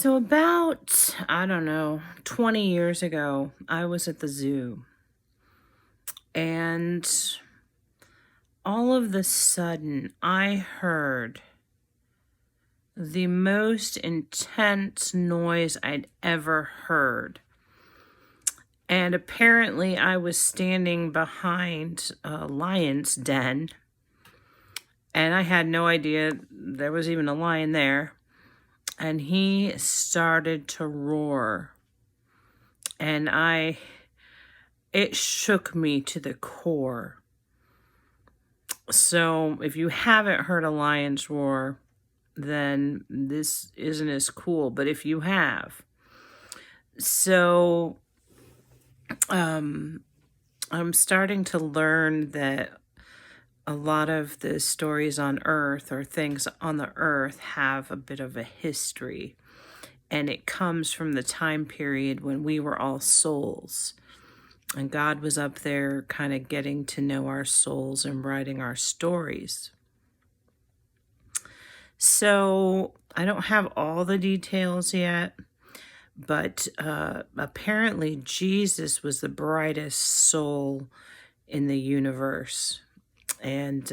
So about, I don't know, 20 years ago, I was at the zoo and all of the sudden I heard the most intense noise I'd ever heard. And apparently I was standing behind a lion's den and I had no idea there was even a lion there. And he started to roar. And it shook me to the core. So if you haven't heard a lion's roar, then this isn't as cool. But if you have, so I'm starting to learn that a lot of the stories on Earth or things on the Earth have a bit of a history. And it comes from the time period when we were all souls. And God was up there kind of getting to know our souls and writing our stories. So I don't have all the details yet, but apparently Jesus was the brightest soul in the universe. And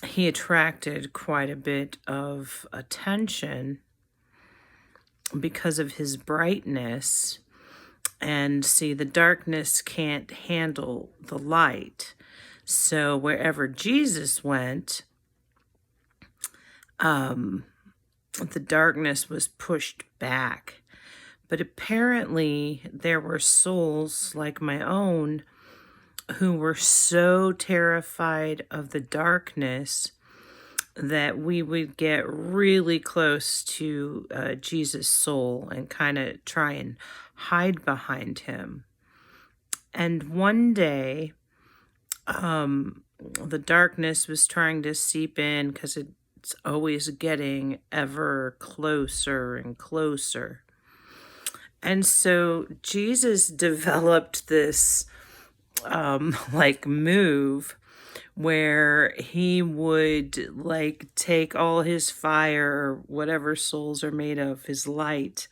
he attracted quite a bit of attention because of his brightness. And see, the darkness can't handle the light. So wherever Jesus went, the darkness was pushed back. But apparently there were souls like my own who were so terrified of the darkness that we would get really close to Jesus' soul and kind of try and hide behind him. And one day, the darkness was trying to seep in because it's always getting ever closer and closer. And so Jesus developed this move where he would take all his fire or whatever souls are made of, his light,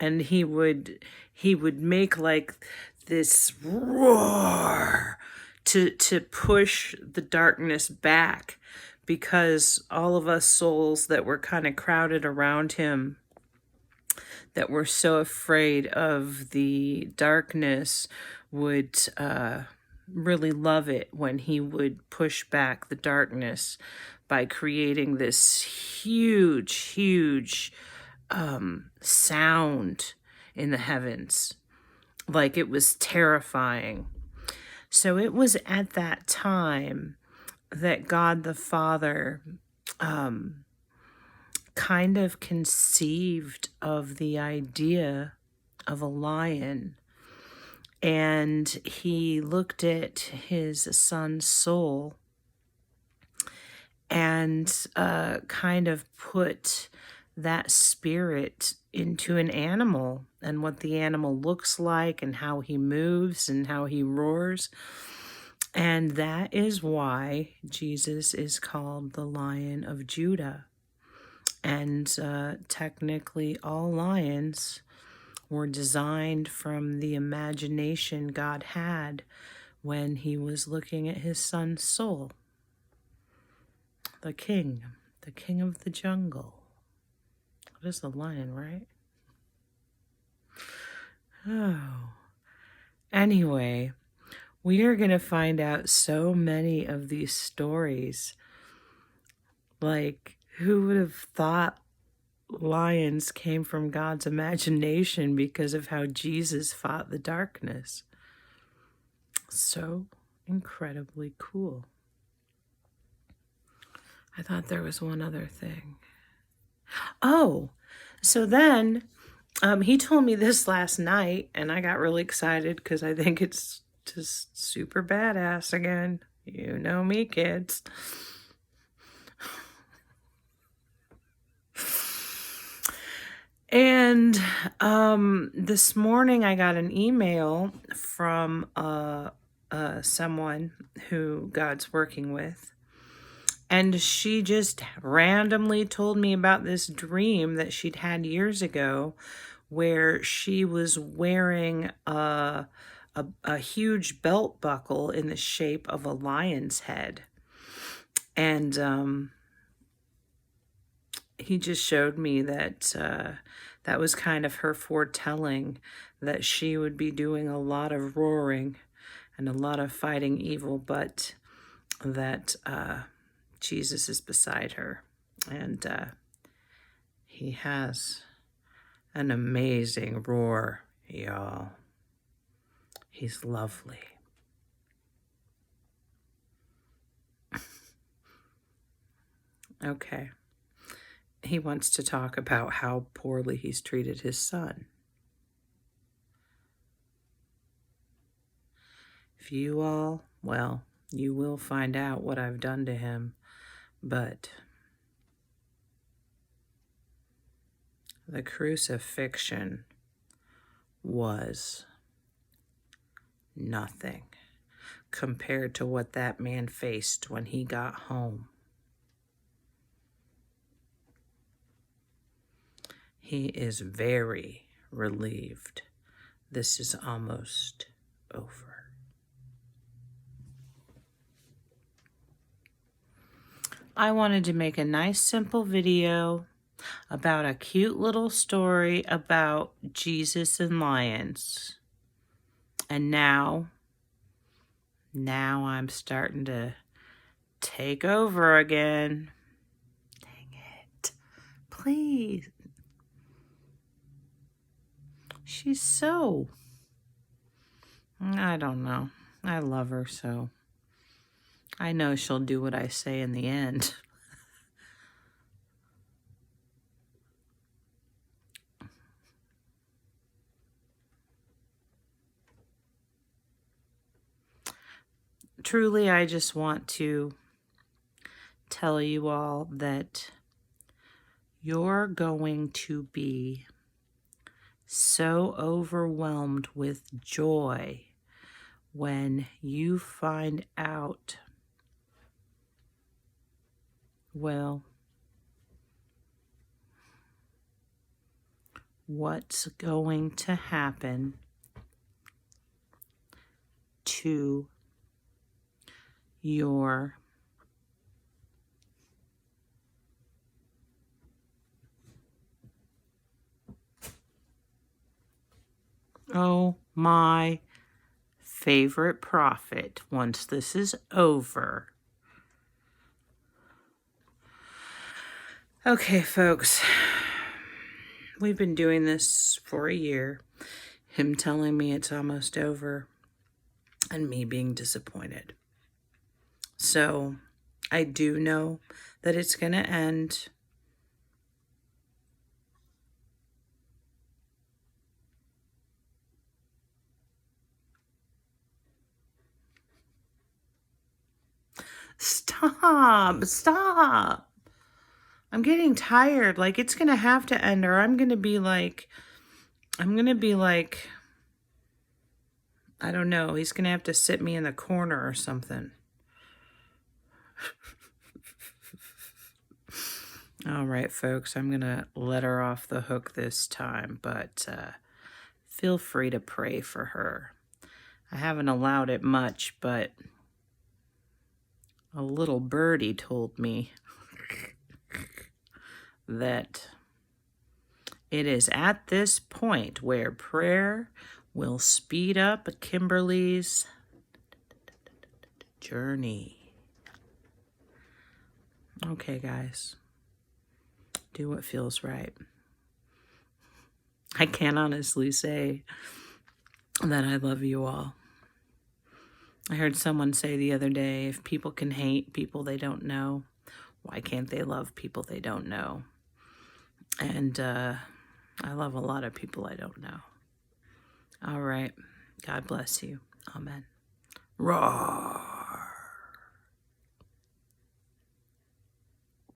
and he would make like this roar to push the darkness back, because all of us souls that were kind of crowded around him, that were so afraid of the darkness, would really love it when he would push back the darkness by creating this huge sound in the heavens. Like it was terrifying. So it was at that time that God the Father kind of conceived of the idea of a lion. And he looked at his son's soul and kind of put that spirit into an animal, and what the animal looks like and how he moves and how he roars. And that is why Jesus is called the Lion of Judah. And technically all lions were designed from the imagination God had when he was looking at his son's soul. The king of the jungle. What is the lion, right? Oh. Anyway, we are going to find out so many of these stories. Like, who would have thought lions came from God's imagination because of how Jesus fought the darkness? So incredibly cool. I thought there was one other thing. Oh, so then he told me this last night, and I got really excited because I think it's just super badass again. You know me, kids. And this morning I got an email from someone who God's working with. And she just randomly told me about this dream that she'd had years ago where she was wearing a huge belt buckle in the shape of a lion's head. And he just showed me that that was kind of her foretelling that she would be doing a lot of roaring and a lot of fighting evil, but that Jesus is beside her, and he has an amazing roar, y'all. He's lovely. Okay. He wants to talk about how poorly he's treated his son. If you all, well, you will find out what I've done to him, but the crucifixion was nothing compared to what that man faced when he got home. He is very relieved. This is almost over. I wanted to make a nice simple video about a cute little story about Jesus and lions. And now I'm starting to take over again. Dang it. Please. She's so, I don't know. I love her so. I know she'll do what I say in the end. Truly, I just want to tell you all that you're going to be so overwhelmed with joy when you find out, well, what's going to happen to your my favorite prophet once this is over. Okay, folks, we've been doing this for a year. Him telling me it's almost over and me being disappointed. So I do know that it's going to end. Stop. I'm getting tired. Like, it's going to have to end, or I'm going to be like, I don't know. He's going to have to sit me in the corner or something. All right, folks, I'm going to let her off the hook this time, but feel free to pray for her. I haven't allowed it much, but a little birdie told me that it is at this point where prayer will speed up Kimberly's journey. Okay, guys. Do what feels right. I can't honestly say that I love you all. I heard someone say the other day, if people can hate people they don't know, why can't they love people they don't know? And I love a lot of people I don't know. All right. God bless you. Amen. Raw.